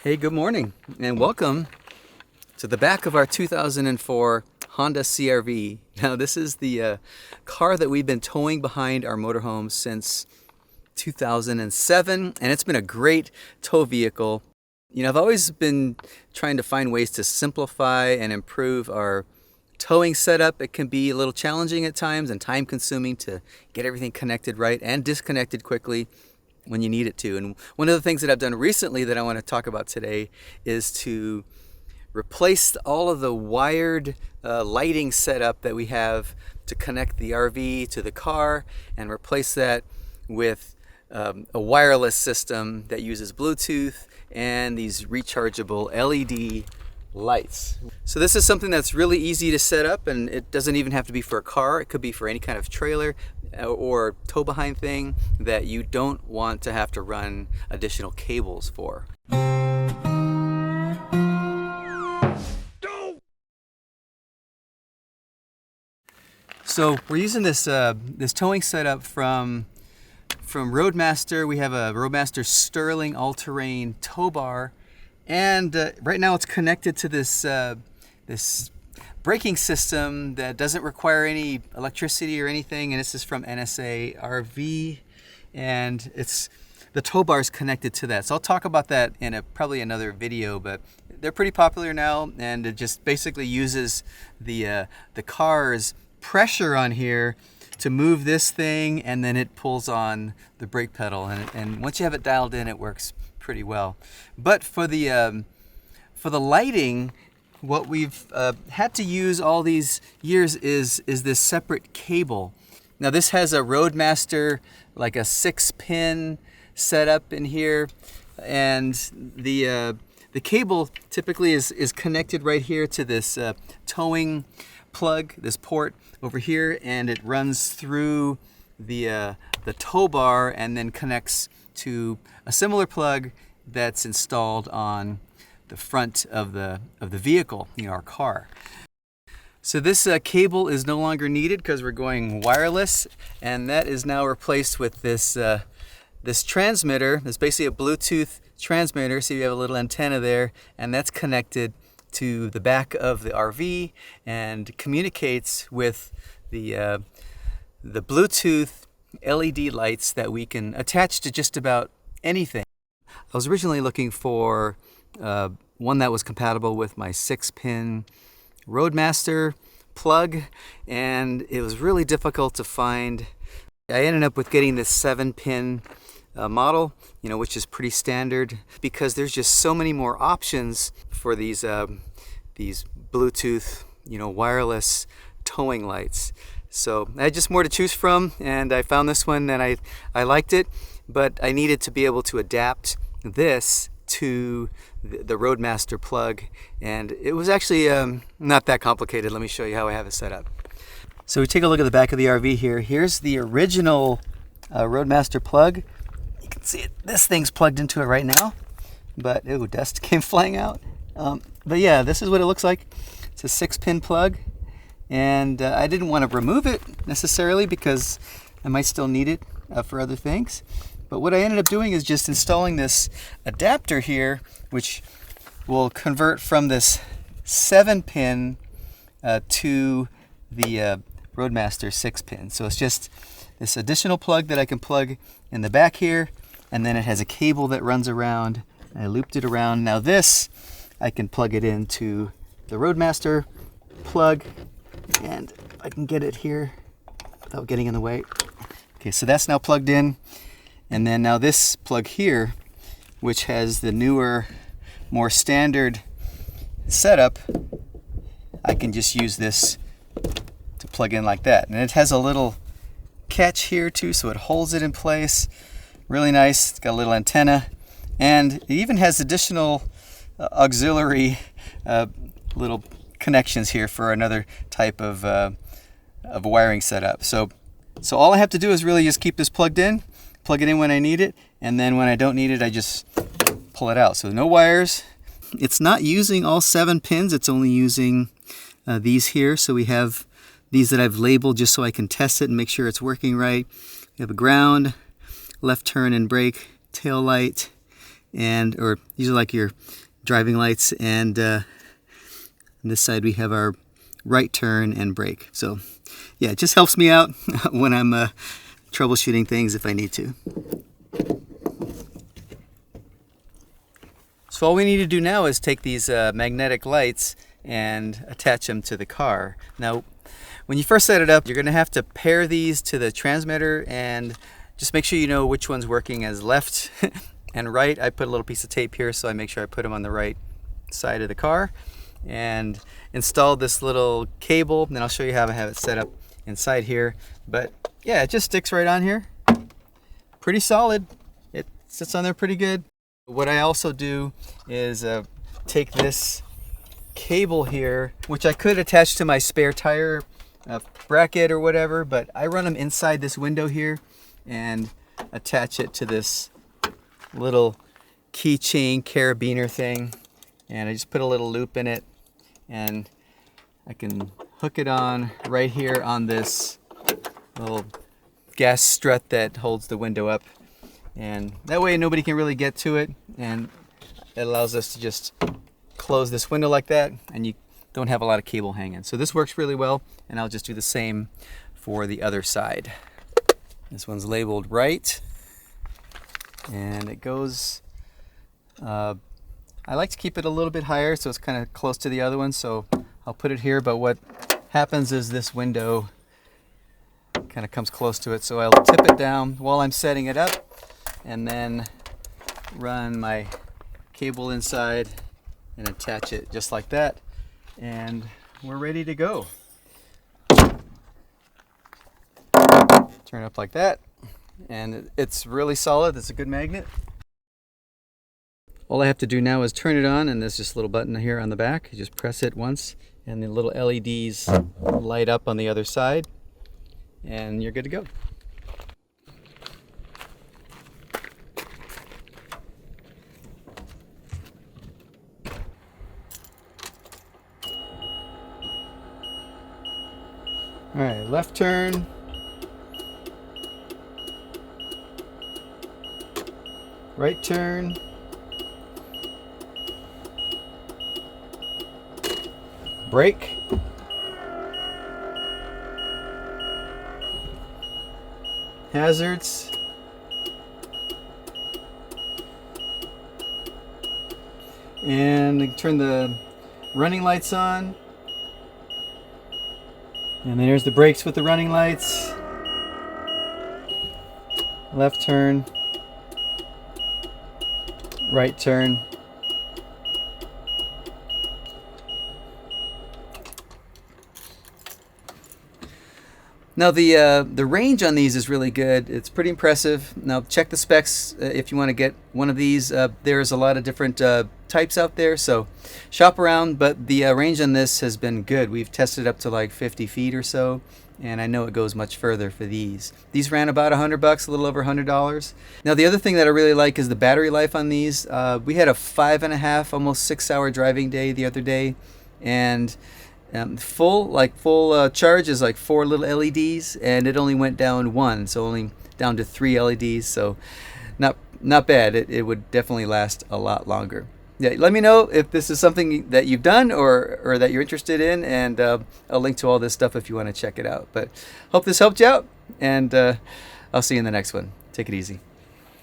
Hey, good morning and welcome to the back of our 2004 Honda CR-V. Now this is the car that we've been towing behind our motorhome since 2007, and it's been a great tow vehicle. You know, I've always been trying to find ways to simplify and improve our towing setup. It can be a little challenging at times and time consuming to get everything connected right and disconnected quickly when you need it to. And one of the things that I've done recently that I want to talk about today is to replace all of the wired lighting setup that we have to connect the RV to the car, and replace that with a wireless system that uses Bluetooth and these rechargeable LED lights. So this is something that's really easy to set up, and it doesn't even have to be for a car. It could be for any kind of trailer or tow behind thing that you don't want to have to run additional cables for. So we're using this this towing setup from Roadmaster. We have a Roadmaster Sterling all-terrain tow bar, and right now it's connected to this this braking system that doesn't require any electricity or anything, and this is from NSA RV, and the tow bar is connected to that. So I'll talk about that in probably another video, but they're pretty popular now, and it just basically uses the car's pressure on here to move this thing, and then it pulls on the brake pedal, and once you have it dialed in, it works pretty well. But for the lighting, what we've had to use all these years is this separate cable. Now this has a Roadmaster, like a 6-pin setup in here, and the cable typically is connected right here to this towing plug, this port over here, and it runs through the tow bar and then connects to a similar plug that's installed on the front of the vehicle, our car. So this cable is no longer needed because we're going wireless, and that is now replaced with this this transmitter. It's basically a Bluetooth transmitter, so you have a little antenna there, and that's connected to the back of the RV and communicates with the Bluetooth LED lights that we can attach to just about anything. I was originally looking for one that was compatible with my 6-pin Roadmaster plug, and it was really difficult to find. I ended up with getting this 7-pin model, which is pretty standard, because there's just so many more options for these Bluetooth, wireless towing lights. So I had just more to choose from, and I found this one, and I liked it, but I needed to be able to adapt this to the Roadmaster plug, and it was actually not that complicated. Let me show you how I have it set up. So we take a look at the back of the RV here. Here's the original Roadmaster plug. You can see it. This thing's plugged into it right now, but dust came flying out. But yeah, this is what it looks like. It's a 6-pin plug, and I didn't want to remove it necessarily because I might still need it for other things. But what I ended up doing is just installing this adapter here, which will convert from this 7-pin to the Roadmaster 6-pin. So it's just this additional plug that I can plug in the back here, and then it has a cable that runs around. I looped it around. Now this, I can plug it into the Roadmaster plug, and I can get it here without getting in the way. Okay, so that's now plugged in. And then now this plug here, which has the newer, more standard setup, I can just use this to plug in like that. And it has a little catch here too, so it holds it in place. Really nice. It's got a little antenna, and it even has additional auxiliary little connections here for another type of wiring setup. So all I have to do is really just keep this plugged in, plug it in when I need it, and then when I don't need it, I just pull it out. So no wires. It's not using all 7 pins. It's only using these here. So we have these that I've labeled just so I can test it and make sure it's working right. We have a ground, left turn and brake, tail light, or these are like your driving lights, and on this side we have our right turn and brake. So yeah, it just helps me out when I'm troubleshooting things if I need to. So all we need to do now is take these magnetic lights and attach them to the car. Now, when you first set it up, you're going to have to pair these to the transmitter and just make sure you know which one's working as left and right. I put a little piece of tape here so I make sure I put them on the right side of the car, and installed this little cable. And then I'll show you how I have it set up inside here. But yeah, it just sticks right on here. Pretty solid. It sits on there pretty good. What I also do is take this cable here, which I could attach to my spare tire bracket or whatever, but I run them inside this window here and attach it to this little keychain carabiner thing, and I just put a little loop in it, and I can hook it on right here on this little gas strut that holds the window up, and that way nobody can really get to it, and it allows us to just close this window like that, and you don't have a lot of cable hanging. So this works really well, and I'll just do the same for the other side. This one's labeled right, and it goes, I like to keep it a little bit higher so it's kind of close to the other one, so I'll put it here. But what happens is this window kind of comes close to it, so I'll tip it down while I'm setting it up, and then run my cable inside and attach it just like that, and we're ready to go. Turn it up like that, and it's really solid. It's a good magnet. All I have to do now is turn it on, and there's just a little button here on the back. You just press it once, and the little LEDs light up on the other side, and you're good to go. All right, left turn. Right turn. Brake. Hazards. And turn the running lights on. And there's the brakes with the running lights. Left turn. Right turn. Now the range on these is really good. It's pretty impressive. Now check the specs if you want to get one of these. There's a lot of different types out there, so shop around. But the range on this has been good. We've tested up to like 50 feet or so, and I know it goes much further for these. These ran about $100, a little over $100. Now the other thing that I really like is the battery life on these. We had a 5.5, almost 6 hour driving day the other day, and full charge is like 4 little LEDs, and it only went down 1, so only down to 3 LEDs. So not bad. It would definitely last a lot longer. Yeah, let me know if this is something that you've done or that you're interested in, and I'll link to all this stuff if you want to check it out. But hope this helped you out, and I'll see you in the next one. Take it easy.